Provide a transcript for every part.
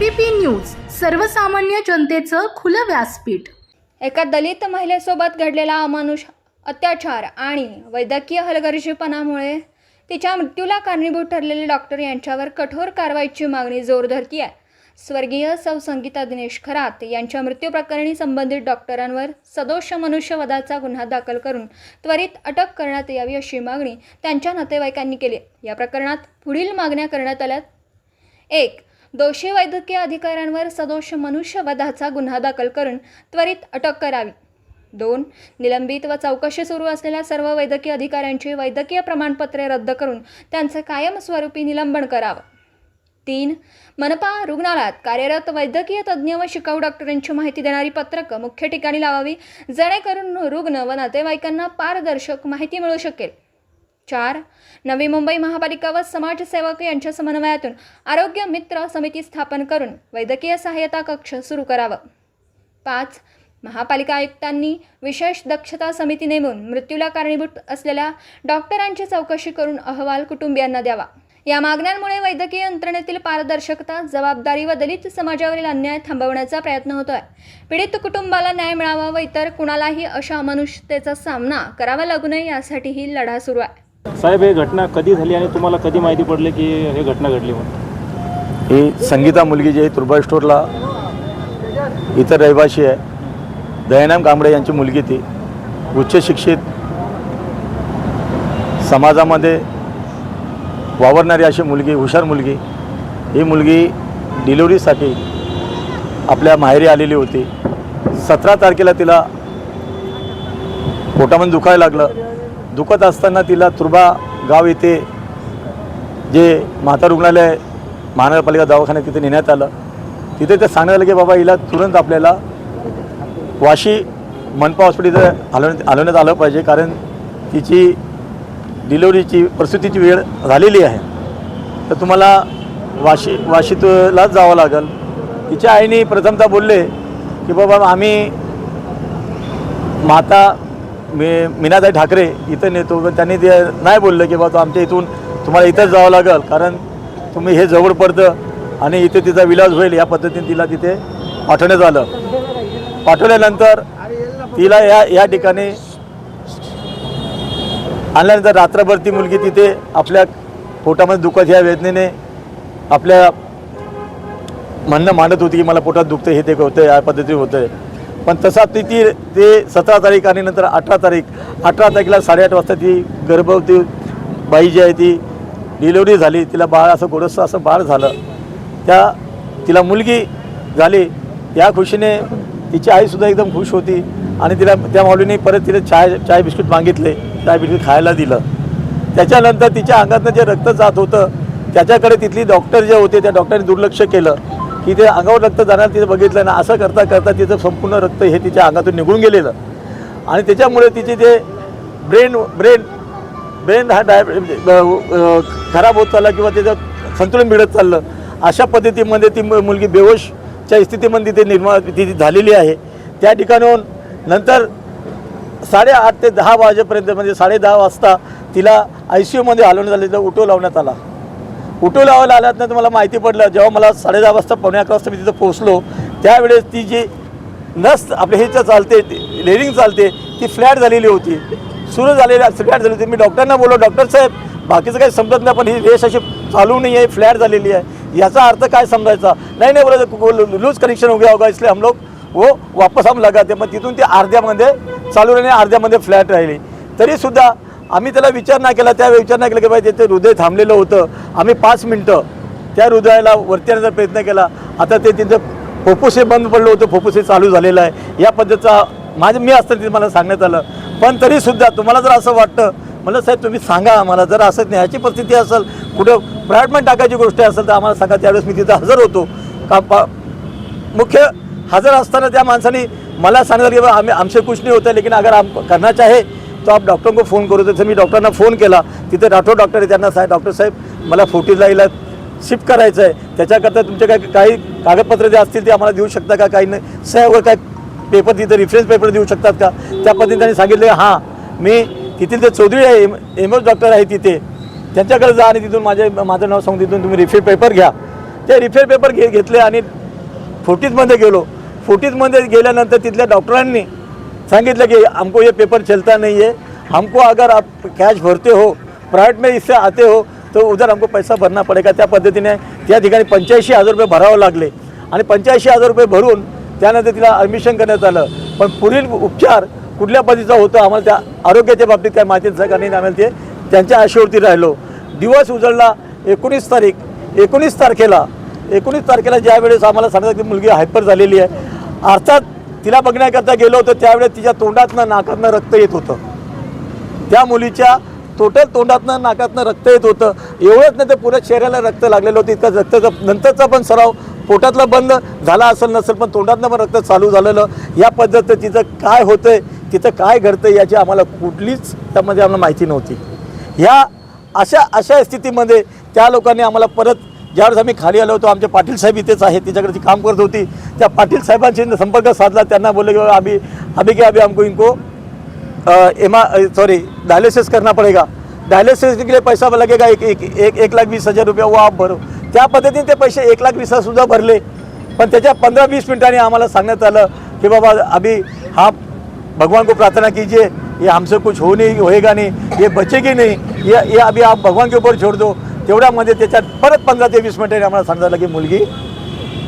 ABP news सर्वसामान्य जनतेचं खुलं व्यासपीठ। एका दलित महिलेसोबत घडलेला अमानुष अत्याचार आणि वैद्यकीय हलगर्जीपणामुळे तिच्या मृत्यूला कारणीभूत ठरलेले डॉक्टर यांच्यावर कठोर कारवाईची मागणी जोर धरती आहे। स्वर्गीय सौ संगीता दिनेश खरात यांच्या मृत्यू प्रकरणी संबंधित डॉक्टरांवर सदोष मनुष्यवधाचा गुन्हा दाखल करून त्वरित अटक करण्यात यावी अशी मागणी त्यांच्या नातेवाईकांनी केली। या प्रकरणात पुढील मागण्या करण्यात आल्या। 1. दोषी वैद्यकीय अधिकाऱ्यांवर सदोष मनुष्यवधाचा गुन्हा दाखल करून त्वरित अटक करावी। 2. निलंबित व चौकशी सुरू असलेल्या सर्व वैद्यकीय अधिकाऱ्यांची वैद्यकीय प्रमाणपत्रे रद्द करून त्यांचे कायमस्वरूपी निलंबन करावं। 3. मनपा रुग्णालयात कार्यरत वैद्यकीय तज्ज्ञ व शिकाऊ डॉक्टरांची माहिती देणारी पत्रकं मुख्य ठिकाणी लावावी, जेणेकरून रुग्ण व नातेवाईकांना पारदर्शक माहिती मिळू शकेल। 4. नवी मुंबई महापालिका व समाजसेवक यांच्या समन्वयातून आरोग्य मित्र समिती स्थापन करून वैद्यकीय सहाय्यता कक्ष सुरू करावा। 5. महापालिका आयुक्तांनी विशेष दक्षता समिती नेमून मृत्यूला कारणीभूत असलेल्या डॉक्टरांची चौकशी करून अहवाल कुटुंबियांना द्यावा। या मागण्यांमुळे वैद्यकीय यंत्रणेतील पारदर्शकता, जबाबदारी व दलित समाजावरील अन्याय थांबवण्याचा प्रयत्न होतोय। पीडित कुटुंबाला न्याय मिळावा व इतर कुणालाही अशा अमानुषतेचा सामना करावा लागू नये यासाठी ही लढा सुरू आहे। साहेब, ही घटना कधी झाली आणि तुम्हाला कधी माहिती पडली की ही घटना घडली म्हणून? ही संगीता मुलगी जी तुर्बा स्टोरला इतर रहिवाशी आहे, दयाराम कांबळे यांची मुलगी ती उच्च शिक्षित, समाजामध्ये वावरणारी अशी मुलगी, हुशार मुलगी। ही मुलगी डिलिव्हरीसाठी आपल्या माहेरी आलेली होती। 17 तारखेला तिला पोटामध्ये दुखायला लागलं। दुखत असताना तिला तुर्बा गाव येथे जे माता रुग्णालय महानगरपालिका दवाखान्यात तिथे नेण्यात आलं। तिथे ते सांगण्यात आलं की बाबा हिला तुरंत आपल्याला वाशी मनपा हॉस्पिटलचं हलवण्यात आलं पाहिजे, कारण तिची डिलिव्हरीची प्रसूतीची वेळ झालेली आहे, तर तुम्हाला वाशीलाच जावं लागेल। तिच्या आईने प्रथमतः बोलले की बाबा आम्ही माता मीनाताई ठाकरे इथं नेतो, पण त्यांनी ते नाही बोललं की बाबा आमच्या इथून तुम्हाला इथंच जावं लागेल, कारण तुम्ही हे जवळ पडतं आणि इथे तिचा विलाज होईल, या पद्धतीने तिला तिथे पाठवण्यात आलं। पाठवल्यानंतर तिला या ठिकाणी आणल्यानंतर रात्रभर ती मुलगी तिथे आपल्या पोटामध्ये दुखत या वेदनेने आपल्या म्हणणं मांडत होती की मला पोटात दुखतं, हे ते होतं, या पद्धतीने होतं आहे। पण तसा ते 17 तारीख आणि नंतर 18 तारखेला 8:30 वाजता ती गर्भवती बाई जी आहे ती डिलिव्हरी झाली। तिला बाळ असं गोडसं असं बाळ झालं, तिला मुलगी झाली। या खुशीने तिची आईसुद्धा एकदम खुश होती आणि तिला त्या माऊलीने परत तिला चाय बिस्किट मागितले, चाय बिस्किट खायला दिलं। त्याच्यानंतर तिच्या अंगातनं जे रक्त जात होतं त्याच्याकडे तिथली डॉक्टर जे होते त्या डॉक्टरने दुर्लक्ष केलं की ते अंगावर रक्त जाणार तिथं बघितलं ना, असं करता करता तिचं संपूर्ण रक्त हे तिच्या अंगातून निघून गेलेलं आणि त्याच्यामुळे तिचे जे ब्रेन हा खराब होत चालला किंवा त्याचं संतुलन बिघडत चाललं। अशा पद्धतीमध्ये ती मुलगी बेहोशच्या स्थितीमध्ये ती झालेली आहे। त्या ठिकाणाहून नंतर 8:30 ते 10 वाजेपर्यंत म्हणजे 10:30 वाजता तिला ICUमध्ये हलवण्यात आलं, उठो लावण्यात आला। उठो लावायला आल्यानंतर तुम्हाला माहिती पडलं, जेव्हा मला 10:30 वाजता 11:45 वाजता मी तिथं पोहोचलो त्यावेळेस ती जी नस आपल्या ह्याचं चालते, रेलिंग चालते, ती फ्लॅट झालेली होती, सुरू झालेली फ्लॅट झाली होती। मी डॉक्टरना बोललो, डॉक्टर साहेब बाकीचं काही समजत नाही, पण ही रेस अशी चालू नाही आहे, फ्लॅट झालेली आहे, याचा अर्थ काय समजायचा? नाही बोला लूज कनेक्शन हो गया होगा, इसलिए हम लोग वो वापस हम लगाते। मग तिथून ती अर्ध्यामध्ये चालू राहिली, अर्ध्यामध्ये फ्लॅट राहिली। तरीसुद्धा आम्ही त्याला विचार नाही केला, त्यावेळी विचार नाही केला की बाई त्याचं हृदय थांबलेलं होतं। आम्ही 5 मिनटं त्या हृदयाला वरती आणण्याचा प्रयत्न केला। आता ते तिथं फुफ्फुसे बंद पडलं होतं, फुफ्फुसे चालू झालेलं आहे, या पद्धतीचा मी असताना तिथं मला सांगण्यात आलं। पण तरीसुद्धा तुम्हाला जर असं वाटतं, म्हणलं साहेब तुम्ही सांगा आम्हाला, जर असं न्यायाची परिस्थिती असेल, कुठं प्रायव्हेट टाकायची गोष्ट असेल तर आम्हाला सांगा। त्यावेळेस मी तिथं हजर होतो। मुख्य हजर असताना त्या माणसाने मला सांगितलं की हमें हमसे कुछ नहीं होता, लेकिन अगर आप करना चाहे तो आप डॉक्टर को फ़ोन करो। तसं मी डॉक्टरांना फ़ोन केला। तिथे राठोड डॉक्टर आहे, त्यांना सांग डॉक्टर साहेब मला फोर्टिसला शिफ्ट करायचं आहे, त्याच्याकरता तुमचे काही कागदपत्र जे असतील ते आम्हाला देऊ शकता का? काही नाही सह्यावर काय पेपर तिथे रेफरन्स पेपर देऊ शकतात का? त्या पद्धतीने त्यांनी सांगितलं हां मी तिथील जे चौधरी आहे एमएस डॉक्टर आहे तिथे त्यांच्याकडे जा आणि तिथून माझं नाव सांगून तिथून तुम्ही रिफिल पेपर घ्या। ते रिफेर पेपर घेतले आणि फोर्टिसमध्ये गेलो. फोर्टिसमध्ये गेल्यानंतर तिथल्या डॉक्टरांनी सांगितलं कि हमको ये पेपर चलता नहीं है, हमको अगर आप कैश भरते हो, प्राइवेट में इससे आते हो तो उधर हमको पैसा भरना पड़ेगा. त्या पद्धतीने त्या ठिकाणी 85,000 रुपये भरावं लागले आणि 85,000 रुपये भरून त्यानंतर तिला ॲडमिशन करण्यात आलं. पण पुढील उपचार कुठल्या पद्धतीचा होतो आम्हाला त्या आरोग्याच्या बाबतीत काय माहिती नसल्याने कारण आम्हाला ते त्यांच्या आशेवरती राहिलो. दिवस उजळला 19 तारीख. 19 तारखेला ज्या वेळेस आम्हाला सांगतात की मुलगी हायपर झालेली आहे, अर्थात तिला बघण्याकरता गेलो होतो त्यावेळेस तिच्या तोंडातनं नाकातनं रक्त येत होतं. त्या मुलीच्या टोटल तोंडातनं नाकातनं रक्त येत होतं. एवढंच नाही तर पुऱ्या चेहऱ्याला रक्त लागलेलं होतं. इतका रक्ताचा नंतरचा पण सराव पोटातला बंद झाला असेल नसेल पण तोंडातनं पण रक्त चालू झालेलं. या पद्धतीचं तिचं काय होतंय, तिथं काय घडतंय याची आम्हाला कुठलीच त्यामध्ये आम्हाला माहिती नव्हती. ह्या अशा स्थितीमध्ये त्या लोकांनी आम्हाला परत ज्यावेळेस आम्ही खाली आलो होतो, आमचे पाटील साहेब इथेच आहेत, तिच्याकडे ती काम करत होती, त्या पाटील साहेबांशी संपर्क साधला. त्यांना बोलले की अभी हमको इनको डायलिसिस करना पड़ेगा, डायलिसिस के लिए पैसा लगेगा 1,20,000 रुपये, वो आप भरो. त्या पद्धतीने ते पैसे 1,20,000 सुद्धा भरले. पण त्याच्या 15-20 मिनिटांनी आम्हाला सांगण्यात आलं की बाबा अभी आप भगवान को प्रार्थना कीजिए, ये हमसे कुछ होएगा नहीं, ये बचेगी नहीं, ये अभी आप भगवान के ऊपर छोड़ दो. तेवढ्यामध्ये त्याच्यात परत 15 ते 20 मिनिटांनी आम्हाला सांगितलं की मुलगी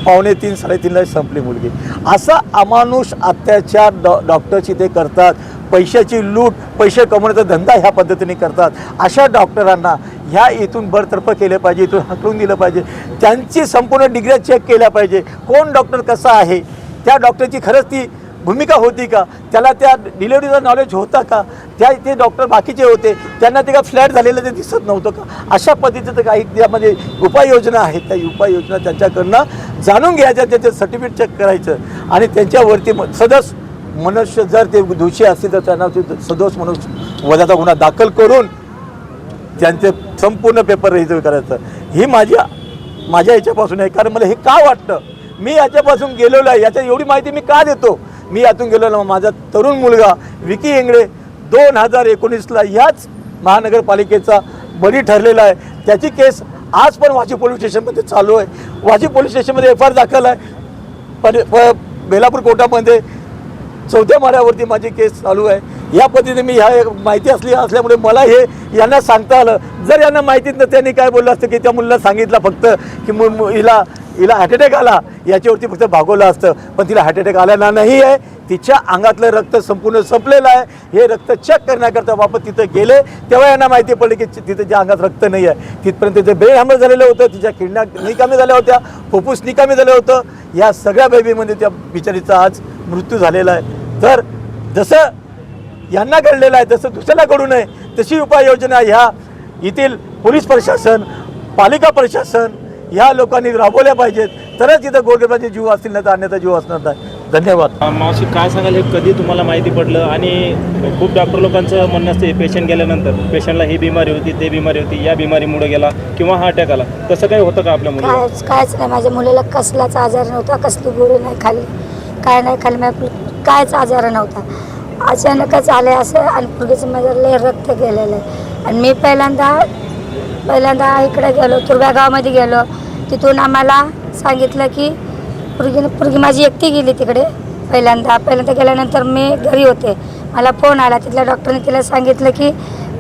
2:45-3:30ला संपली मुलगी. असा अमानुष अत्याचार डॉक्टरची ते करतात. पैशाची लूट, पैसे कमवण्याचा धंदा ह्या पद्धतीने करतात. अशा डॉक्टरांना ह्या इथून बरतर्फ केले पाहिजे, इथून हकलून दिलं पाहिजे. त्यांची संपूर्ण डिग्र्या चेक केल्या पाहिजे. कोण डॉक्टर कसा आहे, त्या डॉक्टरची खरंच ती भूमिका होती का, त्याला त्या डिलिव्हरीचं नॉलेज होता का, ते डॉक्टर बाकीचे होते त्यांना ते का फ्लॅट झालेलं ते दिसत नव्हतं का. अशा पद्धतीचं काही त्यामध्ये उपाययोजना आहेत. त्या उपाययोजना त्यांच्याकडनं जाणून घ्यायच्या, त्याचं सर्टिफिकेट चेक करायचं आणि त्यांच्यावरती सदोष मनुष्य जर ते दोषी असतील तर त्यांना सदोष मनुष्य वजाचा गुन्हा दाखल करून त्यांचे संपूर्ण पेपर रहित करायचं. ही माझ्या याच्यापासून आहे. कारण मला हे का वाटतं, मी याच्यापासून गेलेलो आहे. याच्या एवढी माहिती मी का देतो, मी यातून गेलेलो. माझा तरुण मुलगा विकी इंगळे 2019ला ह्याच महानगरपालिकेचा बळी ठरलेला आहे. त्याची केस आज पण वाशी पोलीस स्टेशनमध्ये चालू आहे. वाशी पोलीस स्टेशनमध्ये FIR दाखल आहे. बेलापूर कोर्टामध्ये 4थ्या माळ्यावरती माझी केस चालू आहे. या पद्धतीने मी ह्या माहिती असल्यामुळे मला हे यांना सांगता आलं. जर यांना माहितीच नसतं त्यांनी काय बोललं असतं की त्या मुलीला सांगितलं फक्त की हिला हार्ट अटॅक आला, याच्यावरती फक्त भागवलं असतं. पण तिला हार्ट अटॅक आलेला नाही आहे. तिच्या अंगातलं रक्त संपूर्ण संपलेलं आहे. हे रक्त चेक करण्याकरता वापस तिथं गेले तेव्हा यांना माहिती पडली की तिथं ज्या अंगात रक्त नाही आहे तिथपर्यंत तिचं ब्रेन हॅमरेज झालेलं होतं, तिच्या किडन्या निकामी झाल्या होत्या, फुफ्फुस निकामी झालं होतं. या सगळ्या बेबीमध्ये त्या बिचारीचा आज मृत्यू झालेला आहे. तर जसं यांना घडलेलं आहे तसं दुसऱ्याला घडू नये तशी उपाययोजना ह्या येथील पोलीस प्रशासन, पालिका प्रशासन ह्या लोकांनी राबवल्या पाहिजेत. तरच इथं गोरगरिबाचे जीव असतील नाही तर अन्यथा जीव असणार नाही. धन्यवाद. मावशी काय सांगाल, हे कधी तुम्हाला माहिती पडलं? आणि खूप डॉक्टर लोकांचं म्हणणं असते पेशंट गेल्यानंतर पेशंटला ही बिमारी होती, ते बिमारी होती, या बिमारीमुळे गेला किंवा हा अटॅक आला. तसं काही होतं का आपल्या मुलीला? कायच नाही. माझ्या मुलीला कसलाच आजार नव्हता, कसली गोळी नाही खाल्ली, काय नाही खाल्ली, कायच आजार नव्हता. अचानकच आले असं आणि मुलगीचं माझं लय रक्त गेलेलं आहे. आणि मी पहिल्यांदा इकडे गेलो, तुर्ब्या गावामध्ये गेलो. तिथून आम्हाला सांगितलं की पुरगी माझी एकटी गेली तिकडे. पहिल्यांदा गेल्यानंतर मी घरी होते, मला फोन आला. तिथल्या डॉक्टरने तिला सांगितलं की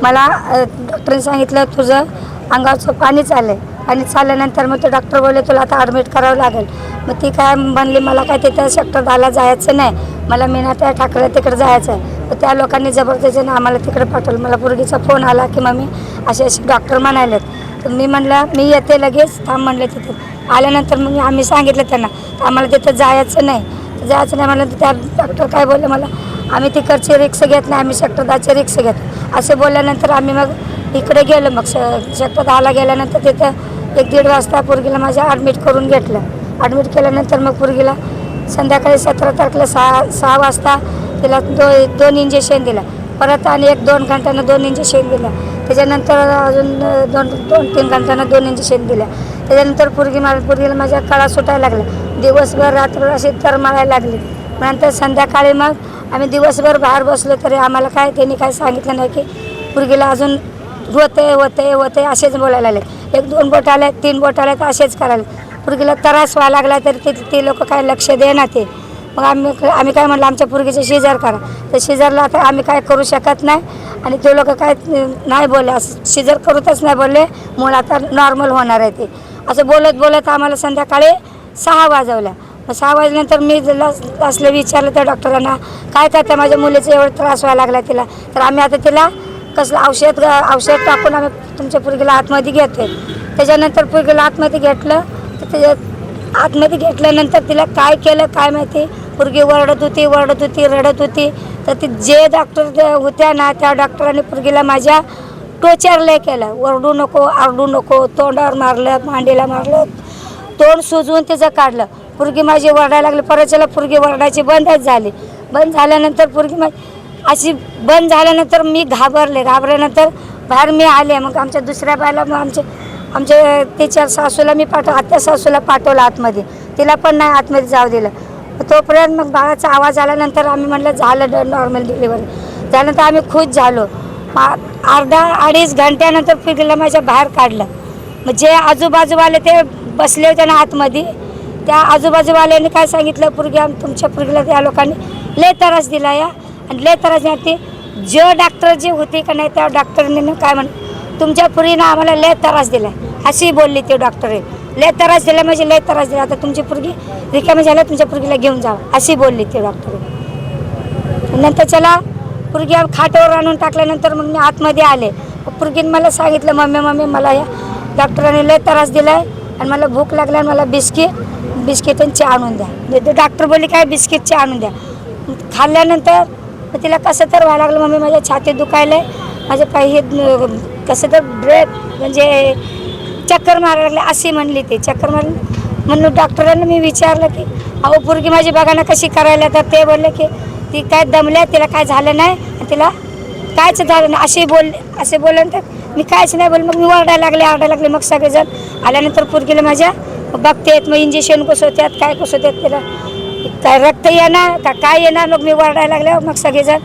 डॉक्टरने सांगितलं तुझं अंगाचं पाणी चाललं आहे. पाणी चालल्यानंतर मग ते डॉक्टर बोलले तुला आता ॲडमिट करावं लागेल. मग ती काय म्हणली मला काय तिथं सेक्टर 10ला जायचं नाही, मला मीनाताई ठाकरे तिकडे जायचं आहे. तर त्या लोकांनी जबरदस्तीने आम्हाला तिकडे पाठवलं. मला पोरगीचा फोन आला की मम्मी असे डॉक्टर म्हणालेत. तर मी म्हणलं मी येते लगेच, थांब म्हणले. तिथे आल्यानंतर मग आम्ही सांगितलं त्यांना तर आम्हाला तिथं जायचं नाही म्हणलं. तर त्या डॉक्टर काय बोलले मला, आम्ही तिकडची रिक्स घेत नाही, आम्ही सेक्टर 10ची रिक्स घेतो असे बोलल्यानंतर आम्ही मग इकडे गेलो. मग सेक्टर 10ला गेल्यानंतर तिथं 1-1.5 वाजता पोरगीला माझ्या ॲडमिट करून घेतलं. ॲडमिट केल्यानंतर मग पोरगीला संध्याकाळी 17 तारखेला 6 वाजता तिला 2 इंजेक्शन दिलं. परत आणि 1-2 घंट्यानं 2 इंजेक्शन दिलं. त्याच्यानंतर अजून 2-3 घंट्यानं 2 इंजेक्शन दिलं. त्याच्यानंतर पोरगीला माझ्या कळा सुटायला लागल्या. दिवसभर रात्र अशी तरमाळायला लागली. नंतर संध्याकाळी मग आम्ही दिवसभर बाहेर बसलो तरी आम्हाला त्यांनी काय सांगितलं नाही की पोरगीला अजून होते असेच बोलायला लागले. 1-2 बोट आले, 3 बोट आले तर असेच करायला. पोरगीला त्रास व्हायला लागला तर ते लोक काय लक्ष देणार ते. मग आम्ही काय म्हणलं आमच्या पोरगीचं शेजार करा. तर शेजारला आता आम्ही काय करू शकत नाही आणि ते लोक काय नाही बोलले, असं शेजार करूतच नाही बोलले, मुलं आता नॉर्मल होणार आहे ते. असं बोलत बोलत आम्हाला संध्याकाळी 6 वाजवल्या. मग 6 वाजल्यानंतर मी असलं विचारलं त्या डॉक्टरांना, काय करता माझ्या मुलीचा एवढा त्रास व्हायला लागला तिला. तर आम्ही आता तिला कसलं औषध टाकून आम्ही तुमच्या पोरगीला आतमध्ये घेतोय. त्याच्यानंतर पोरगीला आतमध्ये घेतलं. तर त्याच्यात आतमध्ये घेतल्यानंतर तिला काय केलं काय माहिती, पोरगी ओरडत होती रडत होती. तर ती जे डॉक्टर होत्या ना त्या डॉक्टरांनी पोरगीला माझ्या टोचर लय केलं, ओरडू नको आरडू नको, तोंडावर मारलं, मांडीला मारलं, तोंड सुजवून तिचं काढलं. पोरगी माझी वरडायला लागली. परत पोरगी वरडायची बंदच झाली. बंद झाल्यानंतर पोरगी माझी अशी बंद झाल्यानंतर मी घाबरल्यानंतर बाहेर मी आले. मग आमच्या दुसऱ्या बायला मग आमच्या त्याच्या सासूला मी आत्या सासूला पाठवलं आतमध्ये, तिला पण नाही आतमध्ये जाऊ दिलं. तोपर्यंत मग बाळाचा आवाज आल्यानंतर आम्ही म्हटलं झालं नॉर्मल डिलिव्हरी. त्यानंतर आम्ही खुश झालो. अर्धा-अडीच घंट्यानंतर पोरगीला माझ्या बाहेर काढलं. मग जे आजूबाजूवाले ते बसले होते ना आतमध्ये, त्या आजूबाजूवाल्यांनी काय सांगितलं, तुमच्या पोरगीला त्या लोकांनी लय त्रास दिला या. आणि लय त्रास नाही जे डॉक्टर जे होते का नाही त्या डॉक्टरने काय तुमच्या पोरीनं आम्हाला लय त्रास दिला अशी बोलली ते डॉक्टर. लय त्रास दिला म्हणजे लय त्रास दिला, आता तुमची पोरगी रिकामी झाल्या, तुमच्या पोरगीला घेऊन जावं अशी बोलली ते डॉक्टर. नंतर चला पोरगी खाटावर आणून टाकल्यानंतर मग मी आतमध्ये आले. पोरगीने मला सांगितलं, मम्मी मला या डॉक्टरांनी लय त्रास दिला आहे आणि मला भूक लागली आणि मला बिस्किट आणि चहा आणून द्या. डॉक्टर बोलली काय बिस्किट चहा आणून द्या. खाल्ल्यानंतर मग तिला कसं तर व्हायला लागलं, मम्मी माझ्या छातीत दुखायलं आहे, माझे पाय कसं तर ब्रेक म्हणजे चक्कर मारायला लागले अशी म्हणली. ते चक्कर म्हणून डॉक्टरांना मी विचारलं की अहो पोरगी माझी बघा ना कशी करायला. तर ते बोलले की ती काय दमल्या, तिला काय झालं नाही आणि तिला कायच झालं नाही असे बोलल्यानंतर मी कायच नाही बोल. मग मी ओरडायला लागले. मग सगळेजण आल्यानंतर पोरगीला माझ्या बघतेत, मग इंजेक्शन कसं होत्यात काय कसं होत्यात, तिला काय रक्त येणार का काय येणार. मग मी ओरडायला लागले. मग सगळेजण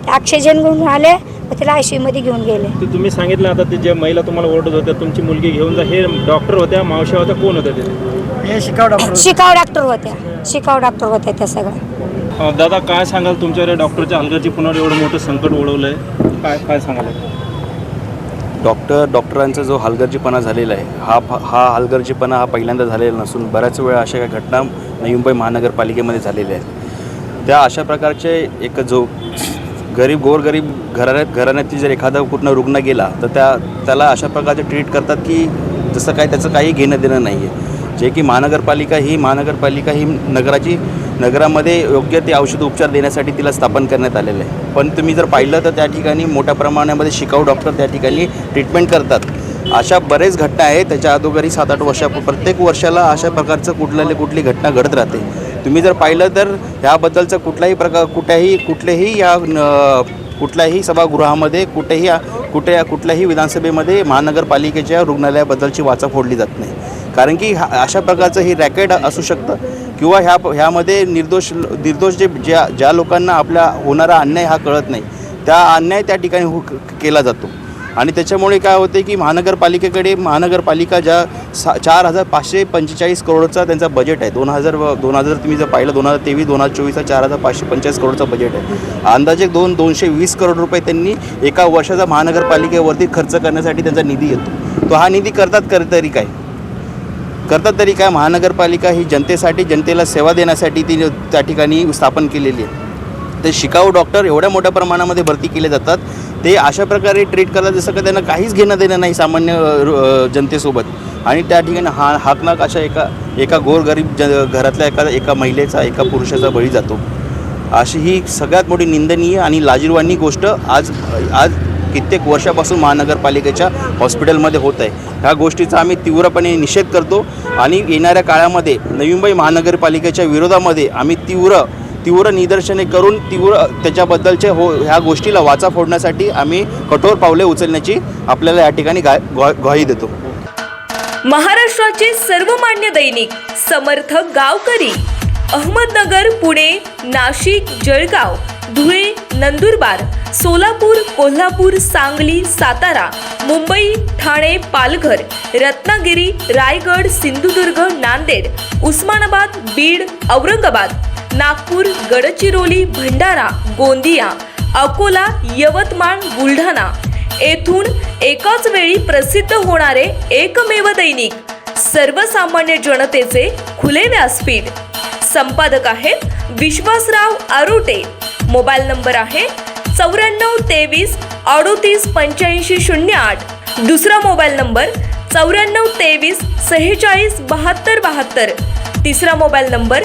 ऑक्सिजन घेऊन आले, मग तिला ICU मध्ये घेऊन गेले. ते तुम्ही सांगितलं आता ते जे महिला तुम्हाला ओरडत होत्या तुमची मुलगी घेऊन जा, हे डॉक्टर होत्या मावश्या होत्या कोण होत्या ते? शिकाऊ डॉक्टर होत्या त्या सगळ्या. दादा काय सांगाल तुमच्यावर डॉक्टरच्या हलगर्जीपणावर एवढं मोठं संकट ओढवलं आहे, काय सांगाल? डॉक्टरांचा जो हलगर्जीपणा झालेला आहे हा हलगर्जीपणा हा पहिल्यांदा झालेला नसून बऱ्याच वेळा अशा काही घटना नवी मुंबई महानगरपालिकेमध्ये झालेल्या आहेत. त्या अशा प्रकारचे एक जो गोरगरीब घराण्यातील जर एखादा कुठला रुग्ण गेला तर त्याला अशा प्रकारचे ट्रीट करतात की जसं काय त्याचं काही घेणं देणं नाही आहे. जे की महानगरपालिका ही नगरामध्ये योग्य ते औषध उपचार देण्यासाठी तिला स्थापन करण्यात आलेलं आहे. पण तुम्ही जर पाहिलं तर त्या ठिकाणी मोठ्या प्रमाणामध्ये शिकाऊ डॉक्टर त्या ठिकाणी ट्रीटमेंट करतात. अशा बरेच घटना आहेत. त्याच्या अगोदरही 7-8 प्रत्येक वर्षाला अशा प्रकारचं कुठली घटना घडत राहते. तुम्ही जर पाहिलं तर ह्याबद्दलचं कुठल्याही सभागृहामध्ये कुठल्याही विधानसभेमध्ये महानगरपालिकेच्या रुग्णालयाबद्दलची वाचा फोडली जात नाही. कारण की अशा प्रकारचं हे रॅकेट असू शकतं किंवा ह्यामध्ये निर्दोष ज्या लोकांना आपल्या होणारा अन्याय हा कळत नाही त्या अन्याय त्या ठिकाणी केला जातो. आणि त्याच्यामुळे काय होते की महानगरपालिका ज्या 4,545 करोडचा त्यांचा बजेट आहे. 2000 तुम्ही जर पाहिलं 2023-2024 4,545 करोडचा बजेट आहे. अंदाजे 220 करोड रुपये त्यांनी एका वर्षाचा महानगरपालिकेवरती खर्च करण्यासाठी त्यांचा निधी येतो. तो हा निधी करतात तरी काय महानगरपालिका ही जनतेला सेवा देण्यासाठी ती त्या ठिकाणी स्थापन केलेली आहे. ते शिकाऊ डॉक्टर एवढ्या मोठ्या प्रमाणामध्ये भरती केले जातात. ते अशा प्रकारे ट्रीट करतात जसं का त्यांना काहीच घेणं देणं नाही सामान्य जनतेसोबत. आणि त्या ठिकाणी हाकनाक अशा एका गोरगरीब घरातल्या एका महिलेचा एका पुरुषाचा बळी जातो. अशी ही सगळ्यात मोठी निंदनीय आणि लाजिरवाणी गोष्ट आज कित्येक वर्षापासून महानगरपालिकेच्या हॉस्पिटलमध्ये होत आहे. ह्या गोष्टीचा आम्ही तीव्रपणे निषेध करतो आणि येणाऱ्या काळामध्ये नवी मुंबई महानगरपालिकेच्या विरोधामध्ये आम्ही तीव्र निदर्शने करून त्याच्याबद्दलचे ह्या गोष्टीला वाचा फोडण्यासाठी आम्ही कठोर पावले उचलण्याची आपल्याला या ठिकाणी ग्वाही देतो. महाराष्ट्राचे सर्वमान्य दैनिक समर्थ गावकरी, अहमदनगर, पुणे, नाशिक, जळगाव, धुळे, नंदुरबार, सोलापूर, कोल्हापूर, सांगली, सातारा, मुंबई, ठाणे, पालघर, रत्नागिरी, रायगड, सिंधुदुर्ग, नांदेड, उस्मानाबाद, बीड, औरंगाबाद, नागपूर, गडचिरोली, भंडारा, गोंदिया, अकोला, यवतमाळ, बुलढाणा येथून एकाच वेळी प्रसिद्ध होणारे एकमेव दैनिक सर्वसामान्य जनतेचे खुले व्यासपीठ. संपादक आहेत विश्वासराव आरोटे. मोबाईल नंबर आहे 9423 38 85 08. दुसरा मोबाईल नंबर 9423 46 72 72. तिसरा मोबाईल नंबर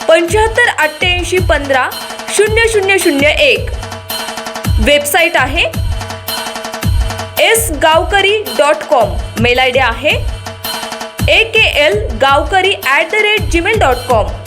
75 88 15 0001. वेबसाईट आहे sgavkari.com. मेल आय डी आहे akl gavkari@gmail.com.